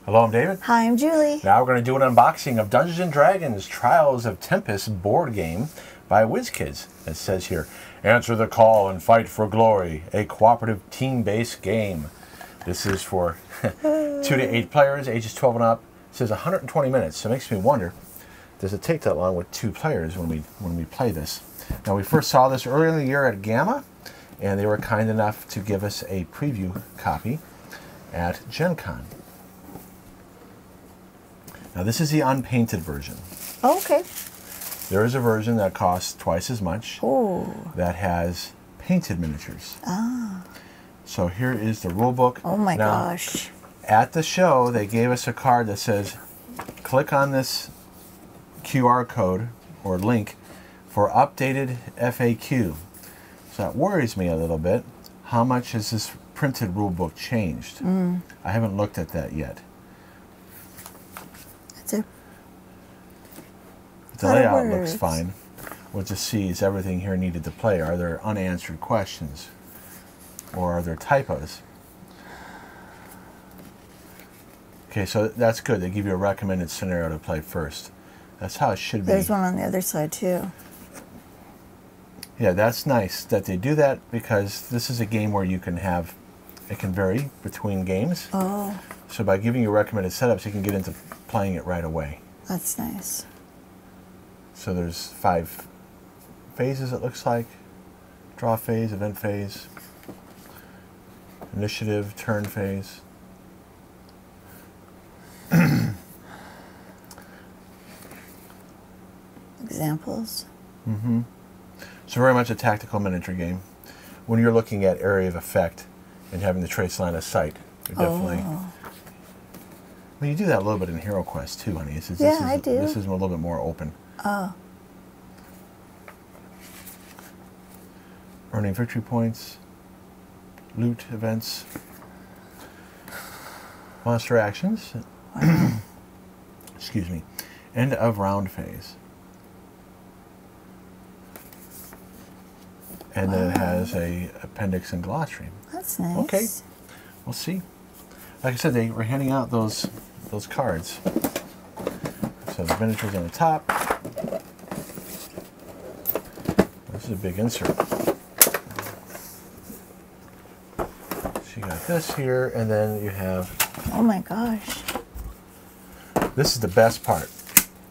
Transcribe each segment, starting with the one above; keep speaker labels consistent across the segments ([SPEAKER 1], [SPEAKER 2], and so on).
[SPEAKER 1] Hello, I'm David.
[SPEAKER 2] Hi, I'm Julie.
[SPEAKER 1] Now we're going to do an unboxing of Dungeons & Dragons Trials of Tempus board game by WizKids. It says here, answer the call and fight for glory, a cooperative team-based game. This is for 2 to 8 players, ages 12 and up. It says 120 minutes, so it makes me wonder, does it take that long with 2 players when we play this? Now, we first saw this earlier in the year at Gamma, and they were kind enough to give us a preview copy at Gen Con. Now, this is the unpainted version.
[SPEAKER 2] Oh, okay.
[SPEAKER 1] There is a version that costs twice as much.
[SPEAKER 2] Oh.
[SPEAKER 1] That has painted miniatures.
[SPEAKER 2] Ah.
[SPEAKER 1] So here is the rule book.
[SPEAKER 2] Oh my gosh.
[SPEAKER 1] At the show, they gave us a card that says, click on this QR code or link for updated FAQ. So that worries me a little bit. How much has this printed rule book changed? I haven't looked at that yet. The layout looks fine. We'll just see, is everything here needed to play? Are there unanswered questions? Or are there typos? Okay, so that's good. They give you a recommended scenario to play first. That's how it should be.
[SPEAKER 2] There's one on the other side too.
[SPEAKER 1] Yeah, that's nice that they do that, because this is a game where you can have, it can vary between games.
[SPEAKER 2] Oh.
[SPEAKER 1] So by giving you recommended setups, you can get into playing it right away.
[SPEAKER 2] That's nice.
[SPEAKER 1] So there's 5 phases, it looks like. Draw phase, event phase, initiative, turn phase.
[SPEAKER 2] Examples.
[SPEAKER 1] So very much a tactical miniature game. When you're looking at area of effect and having the trace line of sight, you're definitely... Well, you do that a little bit in Hero Quest too, honey.
[SPEAKER 2] I do.
[SPEAKER 1] This is a little bit more open.
[SPEAKER 2] Oh.
[SPEAKER 1] Earning victory points, loot events, monster actions.
[SPEAKER 2] Wow.
[SPEAKER 1] Excuse me. End of round phase. And then it has a appendix and glossary.
[SPEAKER 2] That's nice.
[SPEAKER 1] Okay, we'll see. Like I said, they were handing out those cards. So the miniatures on the top. This is a big insert. So you got this here, and then you have...
[SPEAKER 2] Oh my gosh.
[SPEAKER 1] This is the best part.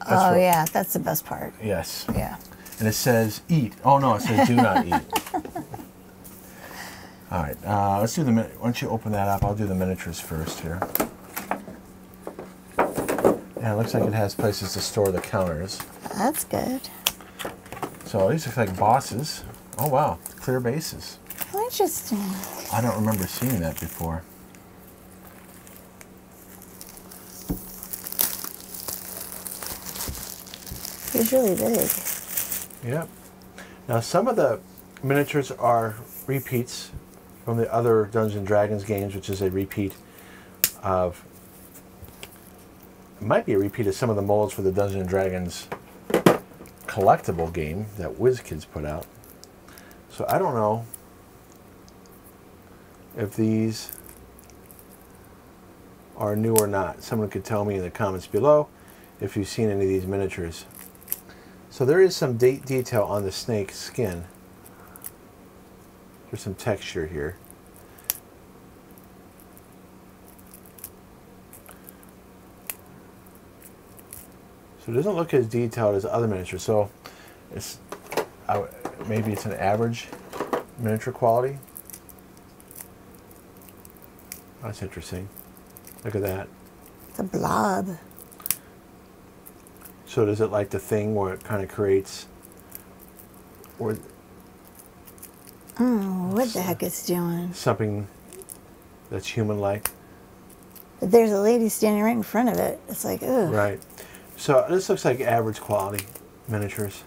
[SPEAKER 2] Yeah, that's the best part.
[SPEAKER 1] Yes.
[SPEAKER 2] Yeah.
[SPEAKER 1] And it says eat. Oh no, it says do not eat. All right, let's do the... Why don't you open that up? I'll do the miniatures first here. Yeah, it looks like it has places to store the counters.
[SPEAKER 2] That's good.
[SPEAKER 1] So these look like bosses. Oh wow, clear bases.
[SPEAKER 2] Interesting.
[SPEAKER 1] I don't remember seeing that before.
[SPEAKER 2] It's really big.
[SPEAKER 1] Yep. Now some of the miniatures are repeats from the other Dungeons & Dragons games, which is a repeat of... It might be a repeat of some of the molds for the Dungeons & Dragons collectible game that WizKids put out. So I don't know if these are new or not. Someone could tell me in the comments below if you've seen any of these miniatures. So there is some detail on the snake skin. There's some texture here. So it doesn't look as detailed as other miniatures. So it's maybe it's an average miniature quality. That's interesting. Look at that.
[SPEAKER 2] It's a blob.
[SPEAKER 1] So does it like the thing where it kind of creates... Or
[SPEAKER 2] what the heck it's doing?
[SPEAKER 1] something that's human-like?
[SPEAKER 2] But there's a lady standing right in front of it. It's like, ugh.
[SPEAKER 1] Right. So this looks like average quality miniatures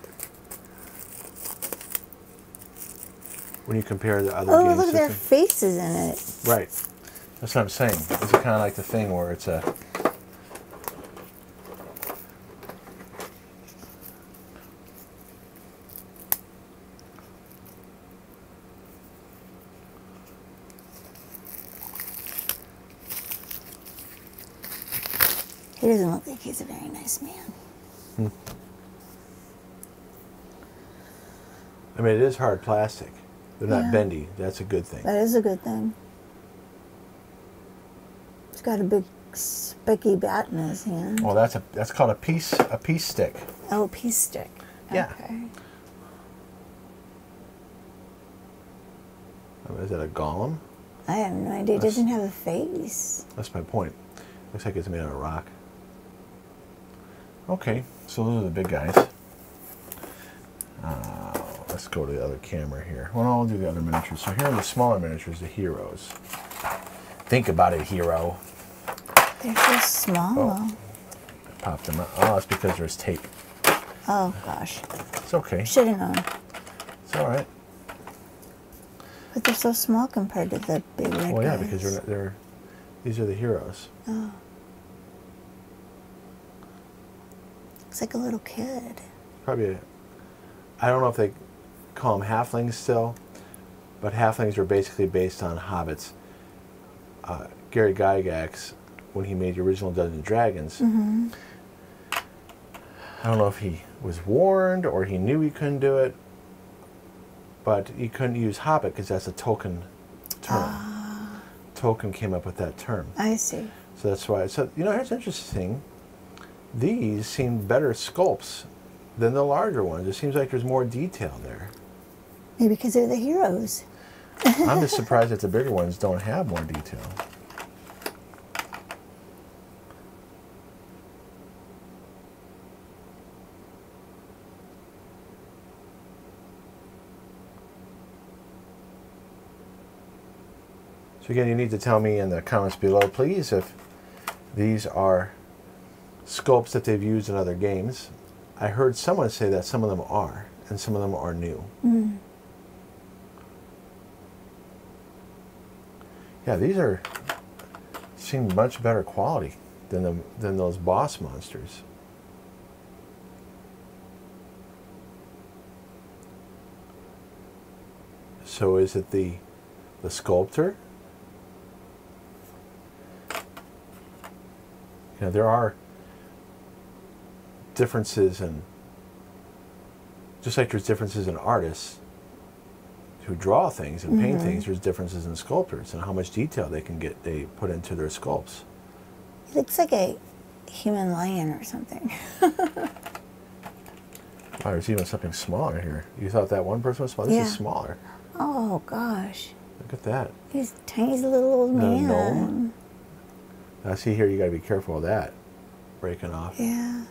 [SPEAKER 1] when you compare the other games.
[SPEAKER 2] Oh, look at their faces in it.
[SPEAKER 1] Right. That's what I'm saying. It's kind of like the thing where it's a...
[SPEAKER 2] He doesn't look like he's a very nice man.
[SPEAKER 1] I mean, it is hard plastic. They're not
[SPEAKER 2] Yeah.
[SPEAKER 1] bendy. That's a good thing.
[SPEAKER 2] That is a good thing. He's got a big spiky bat in his hand.
[SPEAKER 1] Well, that's called a peace stick.
[SPEAKER 2] Oh, peace stick.
[SPEAKER 1] Yeah.
[SPEAKER 2] Okay.
[SPEAKER 1] Is that a golem?
[SPEAKER 2] I have no idea. It doesn't have a face.
[SPEAKER 1] That's my point. Looks like it's made out of rock. Okay, so those are the big guys. Let's go to the other camera here. Well, I'll do the other miniatures. So here are the smaller miniatures, the heroes. Think about it, hero.
[SPEAKER 2] They're so small.
[SPEAKER 1] Oh. Pop them out. Oh, it's because there's tape.
[SPEAKER 2] Oh, gosh.
[SPEAKER 1] It's okay.
[SPEAKER 2] Should have known.
[SPEAKER 1] It's all right.
[SPEAKER 2] But they're so small compared to the big red
[SPEAKER 1] Well, yeah,
[SPEAKER 2] guys.
[SPEAKER 1] because these are the heroes.
[SPEAKER 2] Oh. Looks like a little kid.
[SPEAKER 1] Probably, I don't know if they call them halflings still, but halflings were basically based on hobbits. Gary Gygax, when he made the original Dungeons & Dragons, I don't know if he was warned or he knew he couldn't do it, but he couldn't use hobbit because that's a Tolkien term. Tolkien came up with that term.
[SPEAKER 2] I see.
[SPEAKER 1] So that's why. So, you know, here's interesting. These seem better sculpts than the larger ones. It seems like there's more detail there.
[SPEAKER 2] Maybe because they're the heroes.
[SPEAKER 1] I'm just surprised that the bigger ones don't have more detail. So again, you need to tell me in the comments below, please, if these are sculpts that they've used in other games. I heard someone say that some of them are, and some of them are new. Yeah, these seem much better quality than those boss monsters. So is it the sculptor? You know, there are differences in, just like there's differences in artists who draw things and paint things, there's differences in sculptors and how much detail they put into their sculpts.
[SPEAKER 2] He looks like a human lion or something.
[SPEAKER 1] Wow, there's even something smaller here. You thought that one person was small? This is smaller.
[SPEAKER 2] Oh, gosh.
[SPEAKER 1] Look at that.
[SPEAKER 2] He's a tiny little old man.
[SPEAKER 1] gnome? Now see here, you got to be careful of that breaking off.
[SPEAKER 2] Yeah.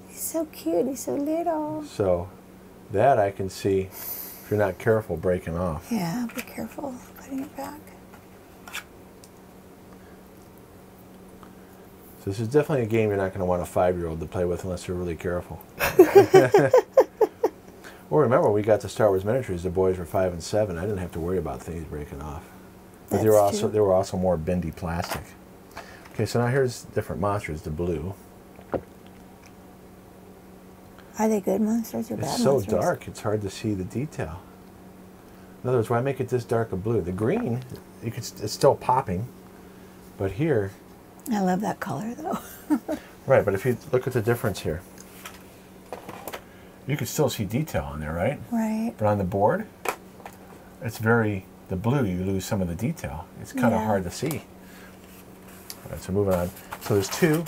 [SPEAKER 2] He's so cute. He's so little.
[SPEAKER 1] So that I can see, if you're not careful, breaking off.
[SPEAKER 2] Yeah, be careful putting it back.
[SPEAKER 1] So this is definitely a game you're not going to want a 5-year-old to play with unless you're really careful. Well, remember, when we got to Star Wars miniatures, the boys were 5 and 7. I didn't have to worry about things breaking off. But they were also more bendy plastic. Okay, so now here's different monsters, the blue.
[SPEAKER 2] Are they good monsters or bad
[SPEAKER 1] It's so
[SPEAKER 2] monsters?
[SPEAKER 1] dark, it's hard to see the detail. In other words, why make it this dark of blue? The green, it's still popping, but here...
[SPEAKER 2] I love that color, though.
[SPEAKER 1] Right, but if you look at the difference here, you can still see detail on there, right?
[SPEAKER 2] Right.
[SPEAKER 1] But on the board, it's the blue, you lose some of the detail. It's kind of hard to see. All right, so moving on. So there's 2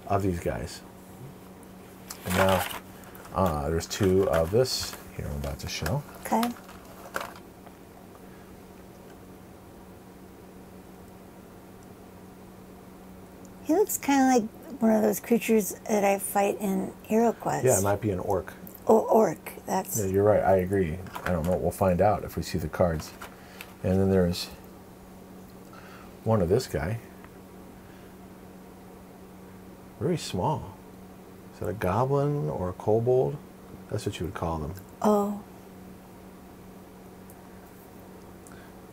[SPEAKER 1] of these guys. And now there's 2 of this here I'm about to show.
[SPEAKER 2] Okay. He looks kind of like one of those creatures that I fight in Hero Quest.
[SPEAKER 1] Yeah, it might be an orc.
[SPEAKER 2] Oh, orc. That's...
[SPEAKER 1] Yeah, you're right. I agree. I don't know. We'll find out if we see the cards. And then there's one of this guy. Very small. Is that a goblin or a kobold? That's what you would call them.
[SPEAKER 2] Oh.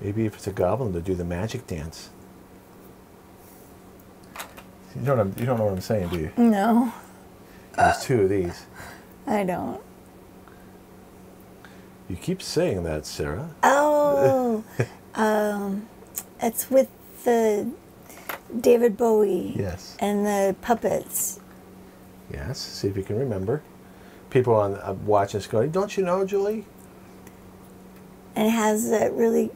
[SPEAKER 1] Maybe if it's a goblin, to do the magic dance. You don't know what I'm saying, do you?
[SPEAKER 2] No.
[SPEAKER 1] There's 2 of these.
[SPEAKER 2] I don't.
[SPEAKER 1] You keep saying that, Sarah.
[SPEAKER 2] Oh. It's with the David Bowie.
[SPEAKER 1] Yes.
[SPEAKER 2] And the puppets.
[SPEAKER 1] Yes. See if you can remember. People on watching this going, don't you know, Julie?
[SPEAKER 2] And it has that really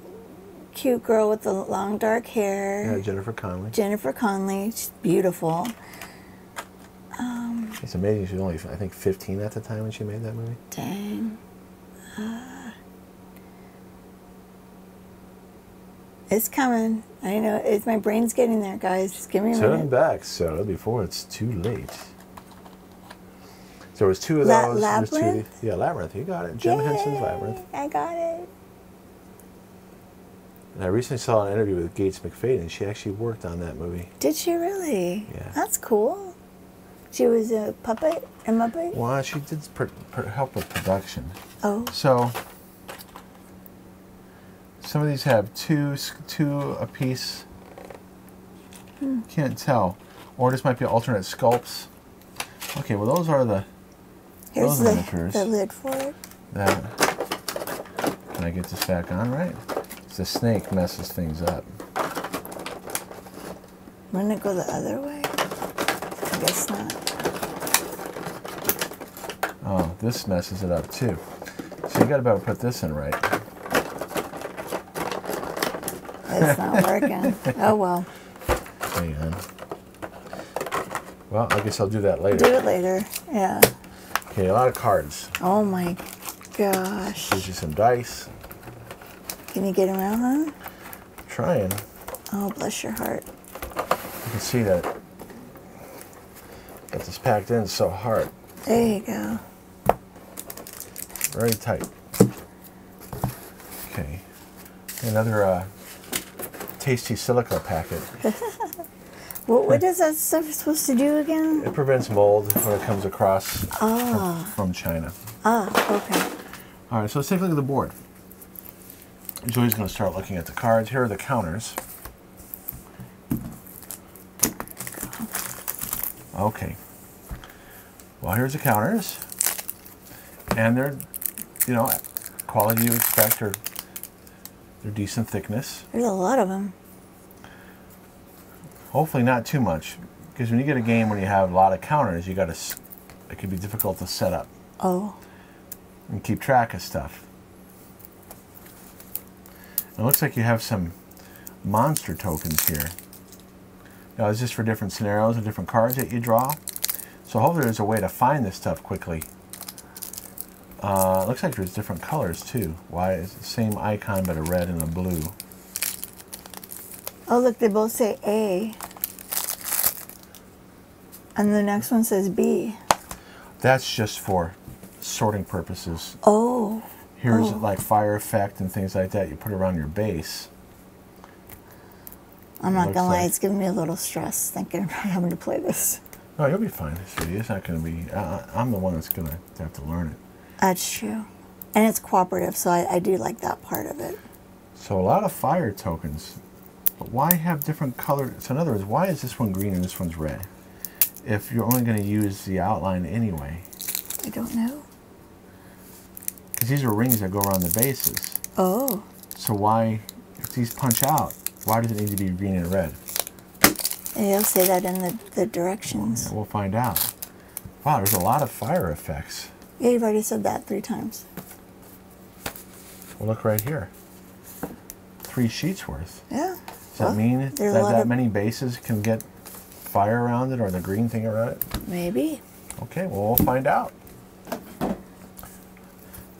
[SPEAKER 2] cute girl with the long dark hair.
[SPEAKER 1] Yeah, Jennifer Connelly.
[SPEAKER 2] Jennifer Connelly. She's beautiful.
[SPEAKER 1] It's amazing. She was only, I think, 15 at the time when she made that movie.
[SPEAKER 2] Dang. It's coming. I know. My brain's getting there, guys. Just give me a minute.
[SPEAKER 1] Turn back, so before it's too late. So there was two of those.
[SPEAKER 2] Labyrinth?
[SPEAKER 1] Yeah, Labyrinth. You got it. Jim Henson's Labyrinth.
[SPEAKER 2] I got it.
[SPEAKER 1] And I recently saw an interview with Gates McFadden. She actually worked on that movie.
[SPEAKER 2] Did she really?
[SPEAKER 1] Yeah.
[SPEAKER 2] That's cool. She was a puppet? A Muppet?
[SPEAKER 1] Well, she did help with production.
[SPEAKER 2] Oh.
[SPEAKER 1] So some of these have two a piece. Can't tell. Or this might be alternate sculpts. Okay, well those are the
[SPEAKER 2] Here's
[SPEAKER 1] miniatures.
[SPEAKER 2] the lid for it.
[SPEAKER 1] Can I get this back on right? The snake messes things up.
[SPEAKER 2] Wouldn't it go the other way? I guess not.
[SPEAKER 1] Oh, this messes it up too. So you got to be able to put this in right.
[SPEAKER 2] It's not working. Oh well.
[SPEAKER 1] Hang on. Well, I guess I'll do that later.
[SPEAKER 2] Do it later. Yeah.
[SPEAKER 1] Okay, a lot of cards.
[SPEAKER 2] Oh my gosh.
[SPEAKER 1] Gives you some dice.
[SPEAKER 2] Can you get them out, huh?
[SPEAKER 1] Trying.
[SPEAKER 2] Oh, bless your heart.
[SPEAKER 1] You can see that got this packed in so hard.
[SPEAKER 2] There you go.
[SPEAKER 1] Very tight. Okay. Another tasty silica packet.
[SPEAKER 2] What is that stuff supposed to do again?
[SPEAKER 1] It prevents mold when it comes across from China.
[SPEAKER 2] Ah, okay.
[SPEAKER 1] All right, so let's take a look at the board. Julie's going to start looking at the cards. Here are the counters. Okay. Well, here's the counters. And they're, you know, quality you expect, or they're decent thickness.
[SPEAKER 2] There's a lot of them.
[SPEAKER 1] Hopefully not too much, because when you get a game when you have a lot of counters, you got to, it can be difficult to set up.
[SPEAKER 2] Oh.
[SPEAKER 1] And keep track of stuff. It looks like you have some monster tokens here. Now, is this for different scenarios or different cards that you draw? So hopefully there's a way to find this stuff quickly. It looks like there's different colors too. Why it's the same icon but a red and a blue.
[SPEAKER 2] Oh, look, they both say A. And the next one says B.
[SPEAKER 1] That's just for sorting purposes.
[SPEAKER 2] Oh.
[SPEAKER 1] Here's like fire effect and things like that you put around your base.
[SPEAKER 2] I'm not gonna lie, it's giving me a little stress thinking about having to play this.
[SPEAKER 1] No, you'll be fine, sweetie. It's not going to be... I'm the one that's going to have to learn it.
[SPEAKER 2] That's true. And it's cooperative, so I do like that part of it.
[SPEAKER 1] So a lot of fire tokens. But why have different colors? So in other words, why is this one green and this one's red? If you're only going to use the outline anyway.
[SPEAKER 2] I don't know.
[SPEAKER 1] Because these are rings that go around the bases.
[SPEAKER 2] Oh.
[SPEAKER 1] So why, if these punch out, why does it need to be green and red?
[SPEAKER 2] And they'll say that in the directions.
[SPEAKER 1] We'll find out. Wow, there's a lot of fire effects.
[SPEAKER 2] Yeah, you've already said that 3 times.
[SPEAKER 1] Well, look right here. 3 sheets worth.
[SPEAKER 2] Yeah.
[SPEAKER 1] Does that mean that many bases can get fire around it or the green thing around it?
[SPEAKER 2] Maybe.
[SPEAKER 1] Okay, well, we'll find out.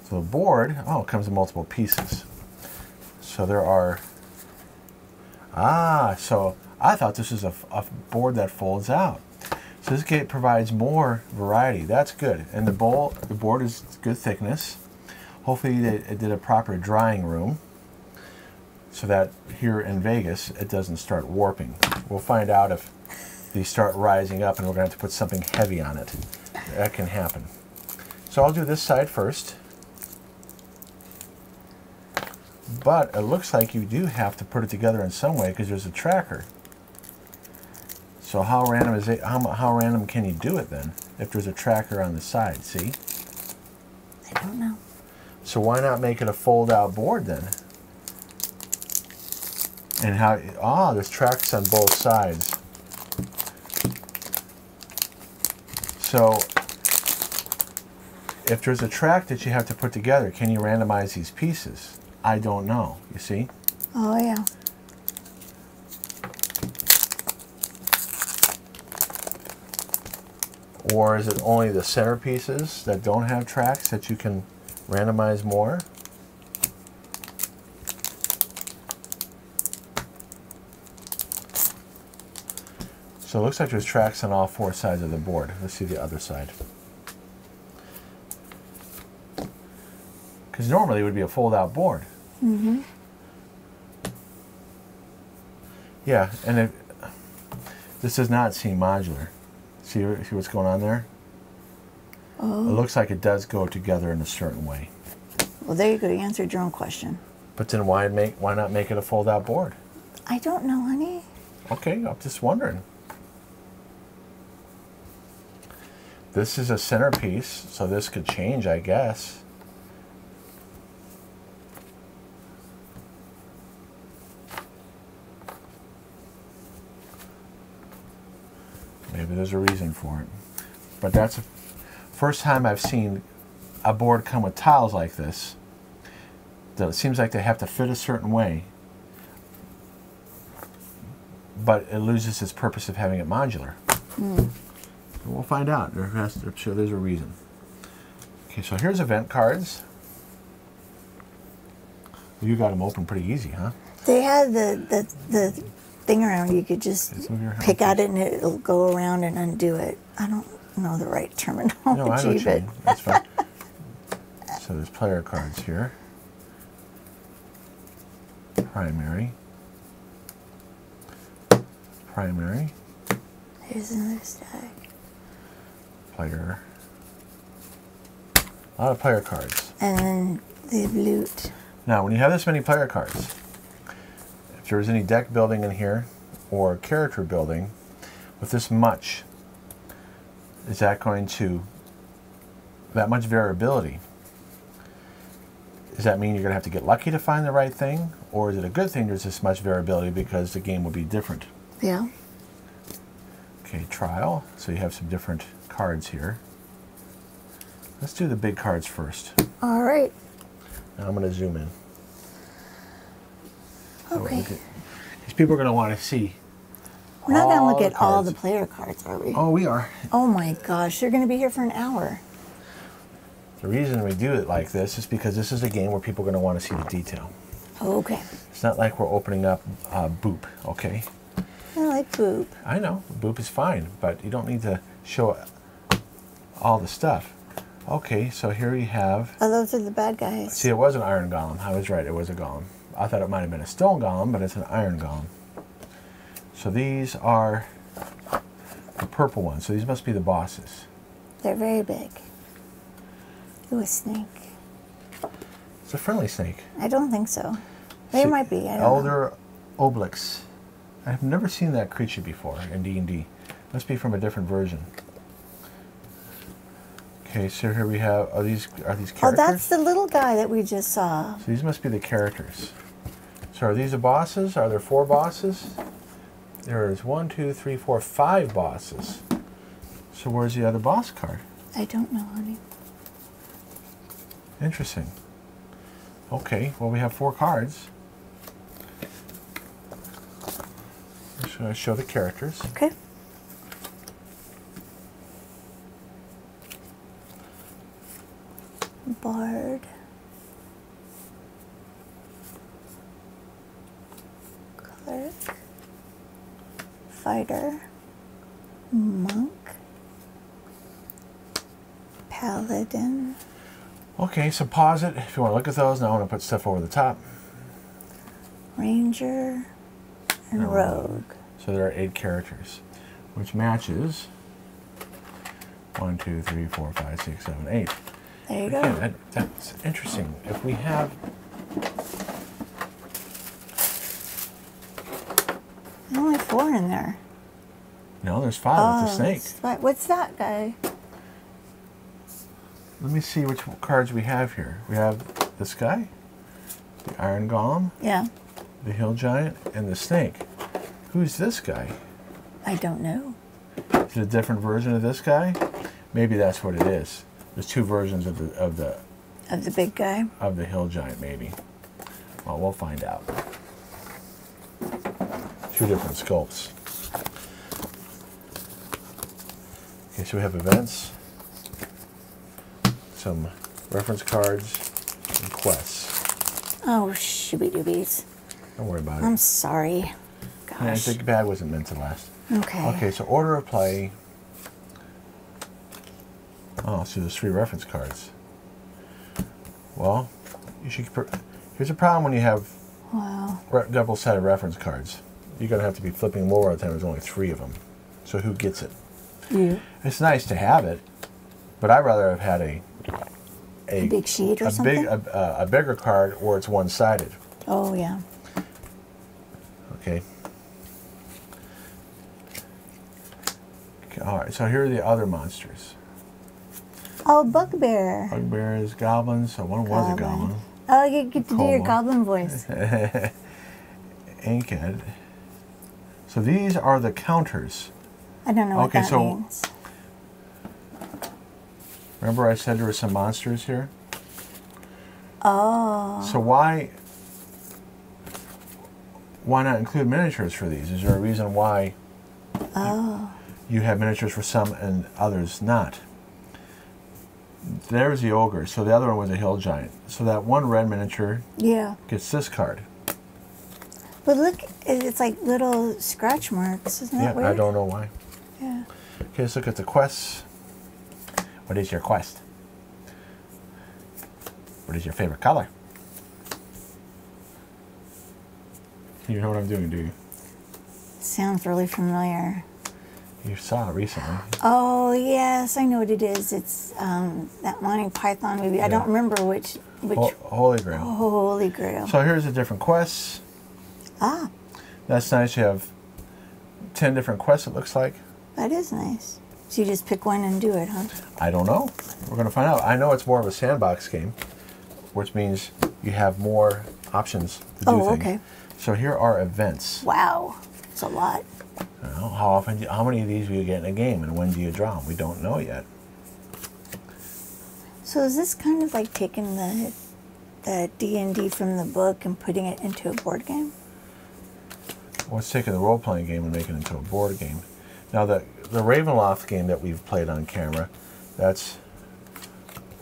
[SPEAKER 1] So the board, it comes in multiple pieces. So there are, so I thought this was a board that folds out. So this gate provides more variety. That's good. And the board is good thickness. Hopefully it did a proper drying room so that here in Vegas it doesn't start warping. We'll find out if these start rising up and we're going to have to put something heavy on it. That can happen. So I'll do this side first. But it looks like you do have to put it together in some way because there's a tracker. So how random is it? How random can you do it then? If there's a tracker on the side, see?
[SPEAKER 2] I don't know.
[SPEAKER 1] So why not make it a fold-out board then? And how, there's tracks on both sides. So, if there's a track that you have to put together, can you randomize these pieces? I don't know, you see?
[SPEAKER 2] Oh, yeah.
[SPEAKER 1] Or is it only the center pieces that don't have tracks that you can randomize more? So it looks like there's tracks on all four sides of the board. Let's see the other side. Because normally it would be a fold-out board.
[SPEAKER 2] Mm-hmm.
[SPEAKER 1] Yeah, and this does not seem modular. See what's going on there?
[SPEAKER 2] Oh.
[SPEAKER 1] It looks like it does go together in a certain way.
[SPEAKER 2] Well, there you go. You answered your own question.
[SPEAKER 1] But then why not make it a fold-out board?
[SPEAKER 2] I don't know, honey.
[SPEAKER 1] Okay, I'm just wondering. This is a centerpiece, so this could change, I guess. Maybe there's a reason for it. But that's the first time I've seen a board come with tiles like this. That it seems like they have to fit a certain way, but it loses its purpose of having it modular. We'll find out. I'm sure there's a reason. Okay, so here's event cards. You got them open pretty easy, huh?
[SPEAKER 2] They had the thing around. You could just pick at it and it'll go around and undo it. I don't know the right terminology,
[SPEAKER 1] No, I know what you
[SPEAKER 2] but
[SPEAKER 1] mean. That's fine. So there's player cards here. Primary. Primary.
[SPEAKER 2] Here's another stack.
[SPEAKER 1] Player. A lot of player cards.
[SPEAKER 2] And then the loot.
[SPEAKER 1] Now, when you have this many player cards, if there was any deck building in here or character building with this much, is that going to, that much variability, does that mean you're going to have to get lucky to find the right thing? Or is it a good thing there's this much variability because the game will be different?
[SPEAKER 2] Yeah.
[SPEAKER 1] Okay, trial. So you have some different cards here. Let's do the big cards first.
[SPEAKER 2] All right.
[SPEAKER 1] Now I'm going to zoom in.
[SPEAKER 2] Okay.
[SPEAKER 1] These people are going to want to see.
[SPEAKER 2] We're not going to look
[SPEAKER 1] the
[SPEAKER 2] at all
[SPEAKER 1] cards.
[SPEAKER 2] the player cards, are we?
[SPEAKER 1] Oh, we are.
[SPEAKER 2] Oh my gosh, you're going to be here for an hour.
[SPEAKER 1] The reason we do it like this is because this is a game where people are going to want to see the detail.
[SPEAKER 2] Okay.
[SPEAKER 1] It's not like we're opening up Boop, okay?
[SPEAKER 2] I like Boop.
[SPEAKER 1] I know, Boop is fine, but you don't need to show all the stuff. Okay, so here we have...
[SPEAKER 2] Oh, those are the bad guys.
[SPEAKER 1] See, it was an iron golem. I was right, it was a golem. I thought it might have been a stone golem, but it's an iron golem. So these are the purple ones. So these must be the bosses.
[SPEAKER 2] They're very big. Ooh, a snake.
[SPEAKER 1] It's a friendly snake.
[SPEAKER 2] I don't think so. They
[SPEAKER 1] See,
[SPEAKER 2] might be. I don't know.
[SPEAKER 1] Elder Oblix. I've never seen that creature before in D&D. Must be from a different version. Okay, so here we have, are these characters?
[SPEAKER 2] Oh, that's the little guy that we just saw.
[SPEAKER 1] So these must be the characters. So are these the bosses? Are there 4 bosses? There's 1, 2, 3, 4, 5 bosses. So where's the other boss card?
[SPEAKER 2] I don't know, honey.
[SPEAKER 1] Interesting. Okay, well we have 4 cards. I'm just going to show the characters.
[SPEAKER 2] Okay. Bard. Cleric. Fighter. Monk. Paladin.
[SPEAKER 1] Okay, so pause it if you want to look at those. Now I want to put stuff over the top.
[SPEAKER 2] Ranger. And Rogue.
[SPEAKER 1] So there are 8 characters, which matches 1, 2, 3, 4, 5, 6, 7, 8.
[SPEAKER 2] There you go.
[SPEAKER 1] Again, that's interesting. If we have...
[SPEAKER 2] Only 4 in there.
[SPEAKER 1] No, there's 5. It's a snake.
[SPEAKER 2] What's that guy?
[SPEAKER 1] Let me see which cards we have here. We have this guy, the Iron Golem,
[SPEAKER 2] Yeah.
[SPEAKER 1] The hill giant and the snake. Who's this guy?
[SPEAKER 2] I don't know.
[SPEAKER 1] Is it a different version of this guy? Maybe that's what it is. There's two versions of the
[SPEAKER 2] big guy?
[SPEAKER 1] Of the hill giant, maybe. Well, we'll find out. Two different sculpts. Okay, so we have events, some reference cards, and quests.
[SPEAKER 2] Oh, shooby doobies.
[SPEAKER 1] Don't worry about it.
[SPEAKER 2] I'm sorry. Gosh.
[SPEAKER 1] The bag wasn't meant to last.
[SPEAKER 2] Okay.
[SPEAKER 1] Okay, so order of play. Oh, so there's 3 reference cards. Well, you should. Here's a problem when you have double-sided reference cards. You're going to have to be flipping them over all the time. There's only 3 of them. So who gets it?
[SPEAKER 2] You.
[SPEAKER 1] It's nice to have it, but I'd rather have had a
[SPEAKER 2] big sheet or something?
[SPEAKER 1] A bigger card, or it's one-sided.
[SPEAKER 2] Oh, yeah.
[SPEAKER 1] Okay. All right, so here are the other monsters.
[SPEAKER 2] Oh, bugbear.
[SPEAKER 1] Bugbears, goblins. So one was a goblin.
[SPEAKER 2] Oh, you get to do your goblin voice.
[SPEAKER 1] Inkhead. So these are the counters.
[SPEAKER 2] I don't know what that means.
[SPEAKER 1] Remember I said there were some monsters here?
[SPEAKER 2] Oh.
[SPEAKER 1] So why not include miniatures for these? Is there a reason why you have miniatures for some and others not? There's the ogre. So the other one was a hill giant. So that one red miniature gets this card.
[SPEAKER 2] But look, it's like little scratch marks. Isn't that weird?
[SPEAKER 1] I don't know why.
[SPEAKER 2] Yeah.
[SPEAKER 1] Okay, let's look at the quests. What is your quest? What is your favorite color? You know what I'm doing, do you?
[SPEAKER 2] Sounds really familiar.
[SPEAKER 1] You saw it recently.
[SPEAKER 2] Oh, yes, I know what it is. It's that Monty Python movie. I don't remember which
[SPEAKER 1] Holy Grail.
[SPEAKER 2] Holy Grail.
[SPEAKER 1] So here's the different quests.
[SPEAKER 2] Ah.
[SPEAKER 1] That's nice. You have 10 different quests, it looks like.
[SPEAKER 2] That is nice. So you just pick one and do it, huh?
[SPEAKER 1] I don't know. We're going to find out. I know it's more of a sandbox game, which means you have more options to do things.
[SPEAKER 2] Okay.
[SPEAKER 1] So here are events.
[SPEAKER 2] Wow. It's a lot.
[SPEAKER 1] How many of these do you get in a game, and when do you draw them? We don't know yet.
[SPEAKER 2] So is this kind of like taking the D&D from the book and putting it into a board game?
[SPEAKER 1] Well, it's taking the role-playing game and making it into a board game. Now, the Ravenloft game that we've played on camera, that's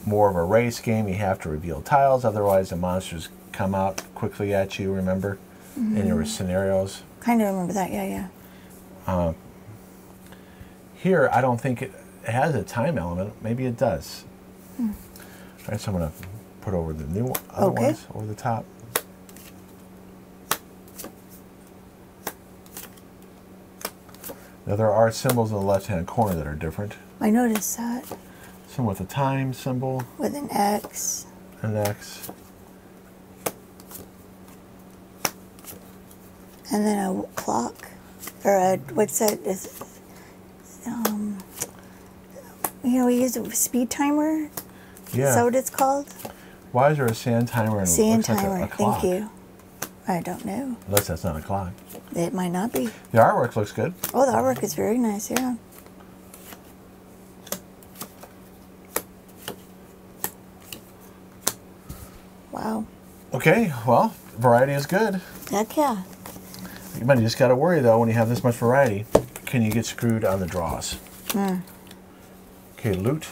[SPEAKER 1] more of a race game. You have to reveal tiles, otherwise the monsters come out quickly at you, remember? Mm-hmm. And there were scenarios.
[SPEAKER 2] Kind of remember that, yeah.
[SPEAKER 1] Here, I don't think it has a time element. Maybe it does. All right, so I'm going to put over the new other ones over the top. Now, there are symbols in the left-hand corner that are different.
[SPEAKER 2] I noticed that.
[SPEAKER 1] Some with a time symbol.
[SPEAKER 2] With an X.
[SPEAKER 1] An X.
[SPEAKER 2] And then a clock. Or a, what's that? We use a speed timer.
[SPEAKER 1] Yeah.
[SPEAKER 2] Is that what it's called?
[SPEAKER 1] Why is there a sand timer and
[SPEAKER 2] sand
[SPEAKER 1] it looks
[SPEAKER 2] timer,
[SPEAKER 1] like a clock?
[SPEAKER 2] Thank you. I don't know.
[SPEAKER 1] Unless that's not a clock.
[SPEAKER 2] It might not be.
[SPEAKER 1] The artwork looks good.
[SPEAKER 2] Oh, the artwork is very nice, yeah. Wow.
[SPEAKER 1] Okay, well, variety is good.
[SPEAKER 2] Heck yeah.
[SPEAKER 1] You just got to worry, though, when you have this much variety, can you get screwed on the draws? Okay, loot.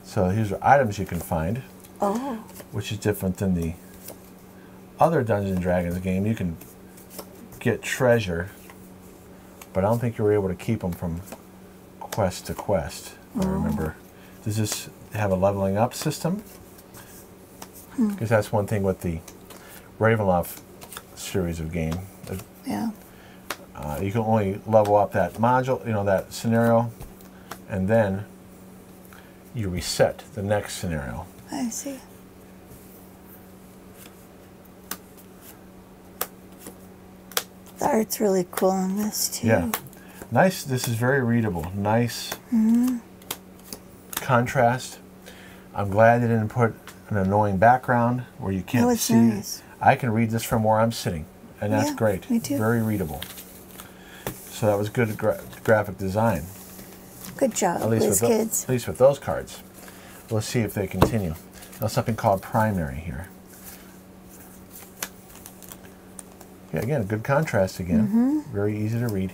[SPEAKER 1] So here's the items you can find.
[SPEAKER 2] Oh.
[SPEAKER 1] Which is different than the other Dungeons and Dragons game. You can get treasure, but I don't think you're able to keep them from quest to quest. I remember. Does this have a leveling up system? Because that's one thing with the Ravenloft series of game.
[SPEAKER 2] Yeah.
[SPEAKER 1] You can only level up that module, that scenario, and then you reset the next scenario.
[SPEAKER 2] I see. The art's really cool on this, too.
[SPEAKER 1] Yeah. Nice. This is very readable. Nice contrast. I'm glad they didn't put an annoying background where you can't see.
[SPEAKER 2] Nice.
[SPEAKER 1] I can read this from where I'm sitting, and that's great.
[SPEAKER 2] Me too.
[SPEAKER 1] Very readable. So that was good graphic design.
[SPEAKER 2] Good job,
[SPEAKER 1] At least with those cards. Let's see if they continue. Now something called primary here. Yeah, again, good contrast again. Very easy to read.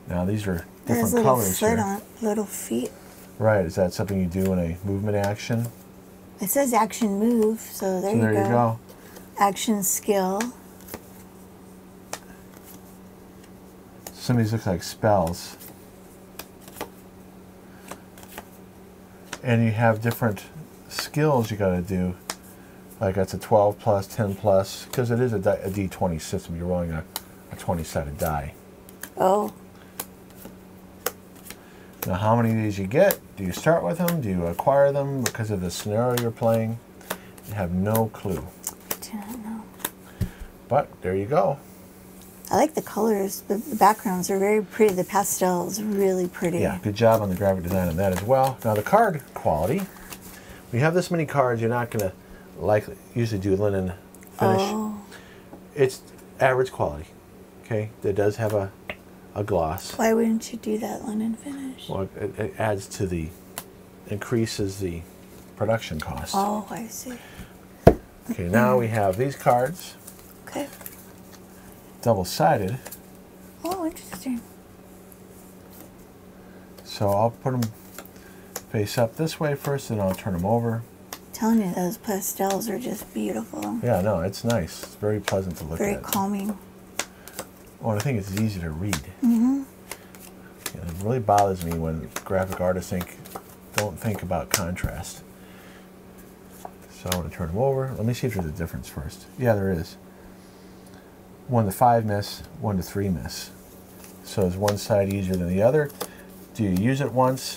[SPEAKER 1] Now these are different colors here.
[SPEAKER 2] Little feet.
[SPEAKER 1] Right, is that something you do in a movement action?
[SPEAKER 2] It says action move, so there you go. Action skill.
[SPEAKER 1] Some of these look like spells. And you have different skills you got to do. Like that's a 12 plus, 10 plus, because it is a D20 system. You're rolling a 20-sided die.
[SPEAKER 2] Oh.
[SPEAKER 1] Now, how many of these you get? Do you start with them? Do you acquire them because of the scenario you're playing? You have no clue.
[SPEAKER 2] I don't know.
[SPEAKER 1] But there you go.
[SPEAKER 2] I like the colors. The backgrounds are very pretty. The pastels really pretty.
[SPEAKER 1] Yeah, good job on the graphic design on that as well. Now, the card quality. When you have this many cards, you're not going to usually do linen finish.
[SPEAKER 2] Oh.
[SPEAKER 1] It's average quality. Okay, it does have a gloss.
[SPEAKER 2] Why wouldn't you do that linen finish?
[SPEAKER 1] Well, it adds to increases the production cost.
[SPEAKER 2] Oh, I see.
[SPEAKER 1] Okay, now we have these cards.
[SPEAKER 2] Okay.
[SPEAKER 1] Double-sided.
[SPEAKER 2] Oh, interesting.
[SPEAKER 1] So I'll put them face up this way first, and I'll turn them over.
[SPEAKER 2] I'm telling you, those pastels are just beautiful.
[SPEAKER 1] Yeah, no, it's nice. It's very pleasant to look at.
[SPEAKER 2] Very calming.
[SPEAKER 1] Well, I think it's easy to read.
[SPEAKER 2] Mm-hmm.
[SPEAKER 1] It really bothers me when graphic artists don't think about contrast. So I'm going to turn them over. Let me see if there's a difference first. Yeah, there is. 1 to 5 miss, 1 to 3 miss. So is one side easier than the other? Do you use it once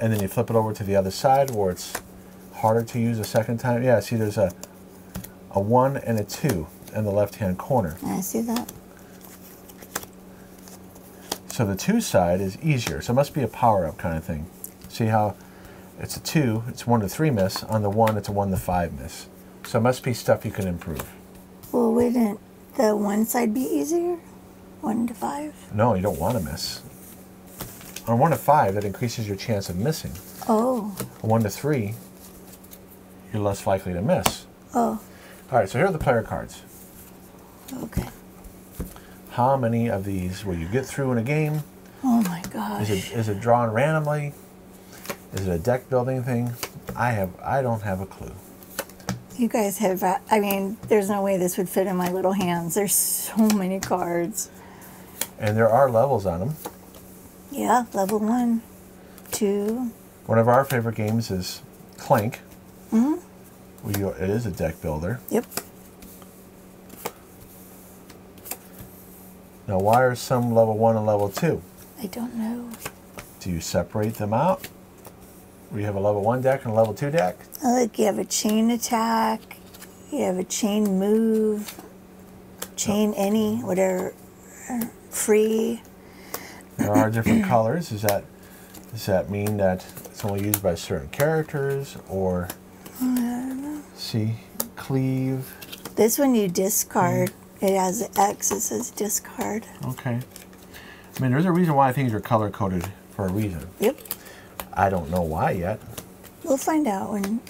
[SPEAKER 1] and then you flip it over to the other side where it's harder to use a second time? Yeah, see there's a 1 and a 2 in the left-hand corner.
[SPEAKER 2] I see that.
[SPEAKER 1] So the 2 side is easier. So it must be a power-up kind of thing. See how it's a 2, it's 1 to 3 miss. On the 1, it's a 1 to 5 miss. So it must be stuff you can improve.
[SPEAKER 2] Well, wouldn't the one side be easier? 1 to 5?
[SPEAKER 1] No, you don't want to miss. On 1 to 5, that increases your chance of missing.
[SPEAKER 2] Oh.
[SPEAKER 1] On 1 to 3, you're less likely to miss.
[SPEAKER 2] Oh.
[SPEAKER 1] All right, so here are the player cards.
[SPEAKER 2] Okay.
[SPEAKER 1] How many of these will you get through in a game?
[SPEAKER 2] Oh my gosh.
[SPEAKER 1] Is it drawn randomly? Is it a deck building thing? I don't have a clue.
[SPEAKER 2] You guys have, I mean, there's no way this would fit in my little hands. There's so many cards.
[SPEAKER 1] And there are levels on them.
[SPEAKER 2] Yeah, level 1, 2.
[SPEAKER 1] One of our favorite games is Clank.
[SPEAKER 2] Mm-hmm.
[SPEAKER 1] It is a deck builder.
[SPEAKER 2] Yep.
[SPEAKER 1] Now, why are some level 1 and level 2?
[SPEAKER 2] I don't know.
[SPEAKER 1] Do you separate them out? We have a level 1 deck and a level 2 deck?
[SPEAKER 2] Like you have a chain attack, you have a chain move, chain any, whatever, free.
[SPEAKER 1] There are different colors. Does that mean that it's only used by certain characters, or
[SPEAKER 2] I don't know.
[SPEAKER 1] see, cleave?
[SPEAKER 2] This one you discard. It has an X. It says discard.
[SPEAKER 1] Okay. I mean, there's a reason why things are color coded for a reason.
[SPEAKER 2] Yep.
[SPEAKER 1] I don't know why yet.
[SPEAKER 2] We'll find out when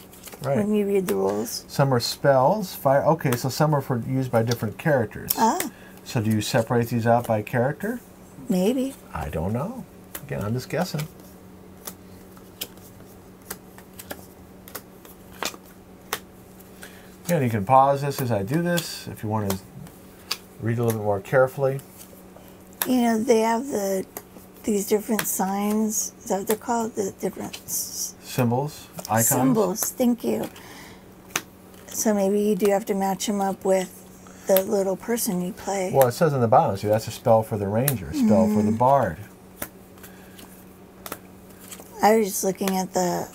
[SPEAKER 2] you read the rules.
[SPEAKER 1] Some are spells. Okay, so some are used by different characters.
[SPEAKER 2] Ah.
[SPEAKER 1] So do you separate these out by character?
[SPEAKER 2] Maybe.
[SPEAKER 1] I don't know. Again, I'm just guessing. And you can pause this as I do this if you want to read a little bit more carefully.
[SPEAKER 2] You know, they have these different signs. Is that what they're called? The different
[SPEAKER 1] Symbols, icons.
[SPEAKER 2] symbols. Thank you. So maybe you do have to match them up with the little person you play.
[SPEAKER 1] Well, it says on the bottom, see, that's a spell for the ranger, spell for the bard.
[SPEAKER 2] I was just looking at the...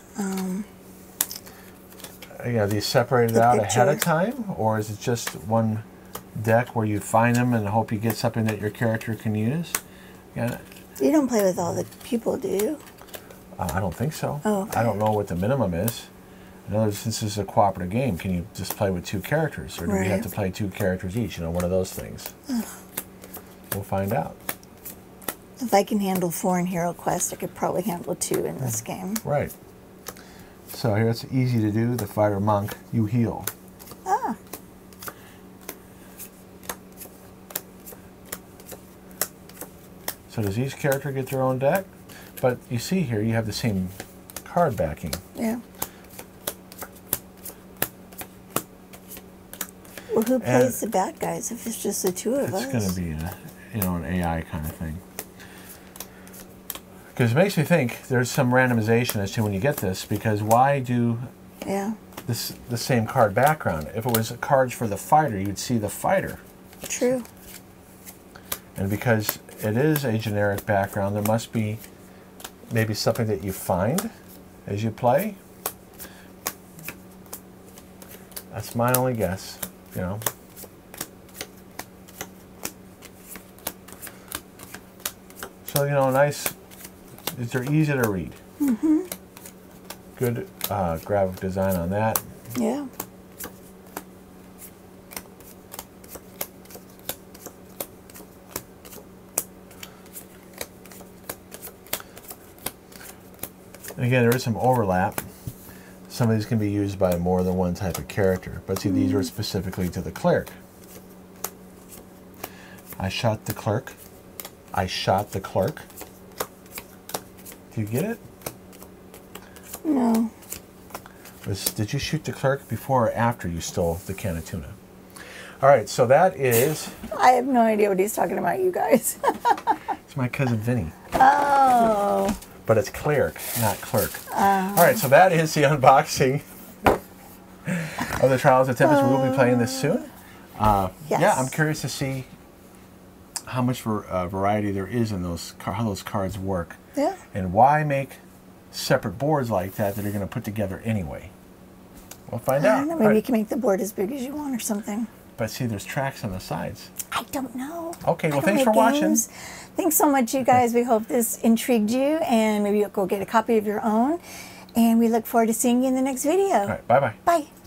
[SPEAKER 1] Are these separated out ahead of time, or is it just one deck where you find them and hope you get something that your character can use? Yeah.
[SPEAKER 2] You don't play with all the people, do you?
[SPEAKER 1] I don't think so.
[SPEAKER 2] Oh, okay.
[SPEAKER 1] I don't know what the minimum is. In other words, since this is a cooperative game, can you just play with 2 characters? Or do we have to play 2 characters each? You know, one of those things. We'll find out.
[SPEAKER 2] If I can handle 4 in Hero Quest, I could probably handle 2 in this game.
[SPEAKER 1] Right. So here it's easy to do. The fighter monk, you heal.
[SPEAKER 2] Ah.
[SPEAKER 1] So does each character get their own deck? But you see here, you have the same card backing.
[SPEAKER 2] Yeah. Well, who plays the bad guys if it's just the 2 of us?
[SPEAKER 1] It's going to be an AI kind of thing. Because it makes me think there's some randomization as to when you get this, because why do the same card background? If it was cards for the fighter, you'd see the fighter.
[SPEAKER 2] True.
[SPEAKER 1] And because it is a generic background, there must be maybe something that you find as you play. That's my only guess, you know. So, you know, nice. They're easy to read. Mm-hmm. Good graphic design on that.
[SPEAKER 2] Yeah.
[SPEAKER 1] And again, there is some overlap. Some of these can be used by more than one type of character. But see, these are specifically to the cleric. I shot the clerk. I shot the clerk. Do you get it?
[SPEAKER 2] No.
[SPEAKER 1] Did you shoot the clerk before or after you stole the can of tuna? All right, so that is...
[SPEAKER 2] I have no idea what he's talking about, you guys.
[SPEAKER 1] It's my cousin Vinny.
[SPEAKER 2] Oh.
[SPEAKER 1] But it's cleric, not clerk. All right, so that is the unboxing of the Trials of Tempus. We will be playing this soon.
[SPEAKER 2] Yes.
[SPEAKER 1] Yeah, I'm curious to see how much variety there is in those, how those cards work.
[SPEAKER 2] Yeah.
[SPEAKER 1] And why make separate boards like that that are going to put together anyway? We'll find out.
[SPEAKER 2] I don't know, maybe you can make the board as big as you want or something.
[SPEAKER 1] But see, there's tracks on the sides.
[SPEAKER 2] I don't know.
[SPEAKER 1] Okay, well, thanks for watching.
[SPEAKER 2] Thanks so much, you guys. We hope this intrigued you, and maybe you'll go get a copy of your own. And we look forward to seeing you in the next video.
[SPEAKER 1] All right, bye-bye.
[SPEAKER 2] Bye.